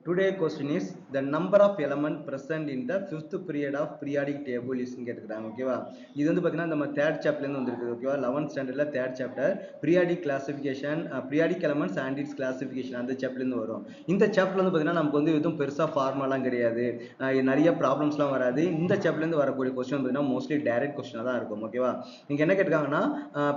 Today question is the number of element present in the fifth period of periodic table is கேட்டுக்கிறாங்க ஓகேவா. இது வந்து பார்த்தீங்கன்னா நம்ம தேர்ட் சாப்டர்லேருந்து வந்துருக்கு ஓகேவா. 11th ஸ்டாண்டர்டில் third chapter periodic classification periodic elements and it's classification அந்த சாப்டர்லேருந்து வரும். இந்த சாப்டர் வந்து பார்த்தீங்கன்னா நமக்கு வந்து எதுவும் பெருசாக ஃபார்மெல்லாம் கிடையாது, நிறைய ப்ராப்ளம்ஸ்லாம் வராது. இந்த சாப்டர்லேருந்து வரக்கூடிய கொஸ்டின் பார்த்தீங்கன்னா மோஸ்ட்லி டைரக்ட் கொஸ்டினாக தான் இருக்கும் ஓகேவா. இங்கே என்ன கேட்டிருக்காங்கன்னா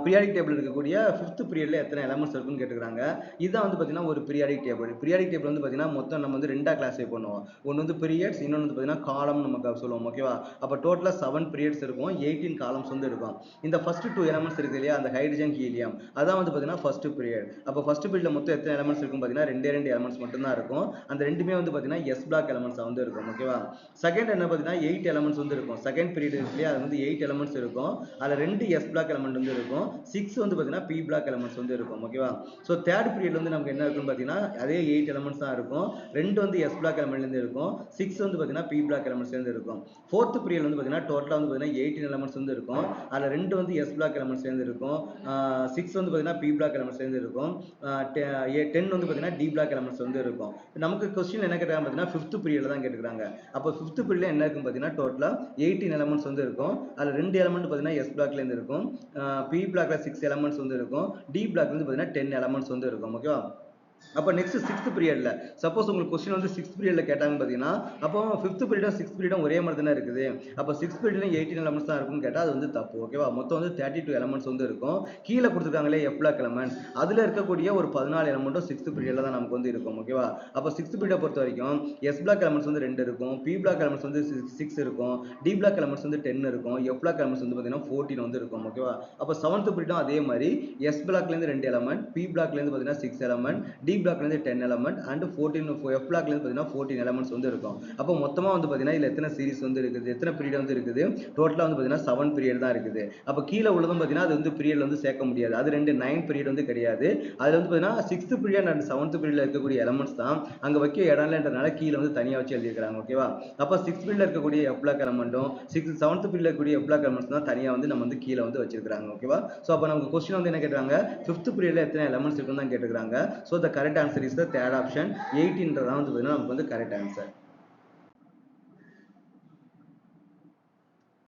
பீரியாடிக் டேபிள் இருக்கக்கூடிய ஃபிஃப்த் பீரியடில் எத்தனை எலமெண்ட்ஸ் இருக்குன்னு கேட்டுக்கிறாங்க. இதுதான் வந்து பார்த்தீங்கன்னா ஒரு பீரியாடிக் டேபிள். பீரியாடிக் டேபிள் வந்து பார்த்தீங்கன்னா மொத்தம் நம்ம வந்து ரெண்டா கிளாஸிஃபை பண்ணுவோம். ஒன்று வந்து பீரியட்ஸ், இன்னொன்று வந்து பார்த்தீங்கன்னா காலம் நமக்கு சொல்லுவோம் ஓகேவா. அப்போ டோட்டலாக 7 பீரியட்ஸ் இருக்கும், 18 காலம்ஸ் வந்து இருக்கும். இந்த ஃபர்ஸ்ட் 2 எலமெண்ட்ஸ் இருக்கு இல்லையா, அந்த ஹைட்ரஜன் ஹீலியம், அதான் வந்து பார்த்தீங்கன்னா ஃபர்ஸ்ட் பீரியட். அப்போ ஃபர்ஸ்ட் பீரியட்ல மொத்தம் எத்தனை எலமெண்ட்ஸ் இருக்கும் பார்த்தீங்கன்னா ரெண்டு எலமெண்ட்ஸ் மட்டும் தான் இருக்கும். அந்த ரெண்டுமே வந்து பார்த்தீங்கன்னா எஸ் பிளாக் எலமெண்ட்ஸ் வந்து இருக்கும் ஓகேவா. செகண்ட் என்ன பார்த்தீங்கன்னா 8 எலமெண்ட்ஸ் வந்து இருக்கும். செகண்ட் பீரியட் இருக்கு இல்லையா, அது வந்து 8 எலமெண்ட்ஸ் இருக்கும். அதில் 2 எஸ் பிளாக் எலமெண்ட் வந்து இருக்கும், 6 வந்து பார்த்தீங்கன்னா பி பிளாக் எலமெண்ட்ஸ் வந்து இருக்கும் ஓகேவா. ஸோ தேர்ட் பீரியட் வந்து நமக்கு என்ன இருக்குன்னு பார்த்தீங்கன்னா அதே 8 எலமெண்ட்ஸ் தான் இருக்கும். 2 வந்து எஸ் பிளாக் எலமெண்ட்லேருந்து இருக்கும், 6 வந்து பார்த்தீங்கன்னா பி பிளாக் எலமெண்ட்ஸ்லேருந்து இருக்கும். ஃபோர்த் பீரியட் வந்து பார்த்தீங்கன்னா டோட்டலாக வந்து பார்த்தீங்கன்னா 18 எலமெண்ட்ஸ் வந்து இருக்கும். அதில் 2 வந்து எஸ் பிளாக் எலமெண்ட்ஸ்லேருந்து இருக்கும், 6 வந்து பார்த்தீங்கன்னா பி பிளாக் எலமெண்ட்ஸ்லேருந்து இருக்கும், 10 வந்து பார்த்தீங்கன்னா டி பிளாக் எலமெண்ட்ஸ் வந்து இருக்கும். நமக்கு கொஸ்டின் என்ன கேட்குறாங்க பார்த்தீங்கன்னா ஃபிஃப்த் பீரியட் தான் கேட்டுக்கிறாங்க. அப்போ ஃபிஃப்த் பீரியட்ல என்ன இருக்கும் பார்த்தீங்கன்னா டோட்டலாக 18 எலமெண்ட்ஸ் வந்து இருக்கும். அதில் 2 எலமெண்ட் பார்த்தீங்கன்னா எஸ் பிளாக்லேருந்து இருக்கும், பி பிளாக்ல 6 எலமெண்ட்ஸ் வந்து இருக்கும், டி பிளாக் வந்து பார்த்தீங்கன்னா 10 எலமெண்ட்ஸ் வந்து இருக்கும் ஓகேவா. அப்போ நெக்ஸ்ட் சிக்ஸ்த் பீரியட்ல சப்போஸ் உங்களுக்கு கொஸ்டின் வந்து சிக்ஸ்த் பீரியட்ல கேட்டாங்க பார்த்தீங்கன்னா அப்போ ஃபிஃப்த் பீரியடும் சிக்ஸ்த் பீரியடும் ஒரே மாதிரி தானே இருக்குது. அப்போ சிக்ஸ்த் பீரியட்ல 18 எலமெண்ட்ஸ் தான் இருக்கும்னு கேட்டால் அது வந்து தப்பு ஓகேவா. மொத்தம் வந்து 32 எலமெண்ட்ஸ் வந்து இருக்கும். கீழே கொடுத்துருக்காங்களே எஃப் பிளாக் எலமெண்ட்ஸ், அதில் இருக்கக்கூடிய ஒரு 14 எலமெண்ட்டும் சிக்ஸ்த் பீரியட்ல தான் நமக்கு வந்து இருக்கும் ஓகேவா. அப்போ சிக்ஸ்த் பீரியடை பொறுத்த வரைக்கும் எஸ் பிளாக் எலமெண்ட்ஸ் வந்து 2 இருக்கும், பி பிளாக் எலமெண்ட்ஸ் வந்து 6 இருக்கும், டி பிளாக் எலமெண்ட்ஸ் வந்து 10 இருக்கும், எஃப் பிளாக் எலமெண்ட்ஸ் வந்து பார்த்தீங்கன்னா 14 வந்து இருக்கும் ஓகேவா. அப்போ செவன்த் பீரியடும் அதே மாதிரி எஸ் பிளாக்லேருந்து 2 எலமெண்ட், பி பிளாக்லேருந்து பார்த்தீங்கன்னா 6 எலமெண்ட், டி பிளாக்லேருந்து 10 எலமெண்ட் அண்ட் 14 எஃப் பிளாக்லேருந்து பார்த்தீங்கன்னா 14 எலமெண்ட்ஸ் வந்து இருக்கும். அப்போ மொத்தமாக வந்து பார்த்தீங்கன்னா இதில் எத்தனை சீரிஸ் வந்து இருக்குது, எத்தனை பீரியட் வந்து இருக்குது, டோட்டலாக வந்து பார்த்தீங்கன்னா 7 பீரியட் தான் இருக்குது. அப்போ கீழே உள்ளதும் பார்த்தீங்கன்னா அது வந்து பீரியட் வந்து சேர்க்க முடியாது, அது 9 பீரியட் வந்து கிடையாது. அதில் வந்து பார்த்தீங்கன்னா சிக்ஸ்த் பீரியட் அண்ட் செவன்த் பீரியட்ல இருக்கக்கூடிய எலமெண்ட்ஸ் தான் அங்கே வைக்க இடம் இல்லைன்றனால கீழே வந்து தனியாக வச்சு எழுதியிருக்காங்க ஓகேவா. அப்போ சிக்ஸ்த் பீரியட்ல இருக்கக்கூடிய எஃப் பிளாக் எலமெண்ட்டும் செவன்த் பீரியட்ல இருக்கக்கூடிய எஃப் பிளாக் எலமெண்ட்ஸ் தான் தனியாக வந்து நம்ம வந்து கீழே வந்து வச்சிருக்காங்க ஓகேவா. ஸோ அப்போ நமக்கு கொஸ்டின் வந்து என்ன கேட்குறாங்க, ஃபிஃப்த் பீரியட்ல எத்தனை எலமெண்ட்ஸ் இருக்குன்னு தான் கேட்டுக்கிறாங்க. So the correct answer is the third option 18 தான் வந்து நமக்கு வந்து கரெக்ட் ஆன்சர்.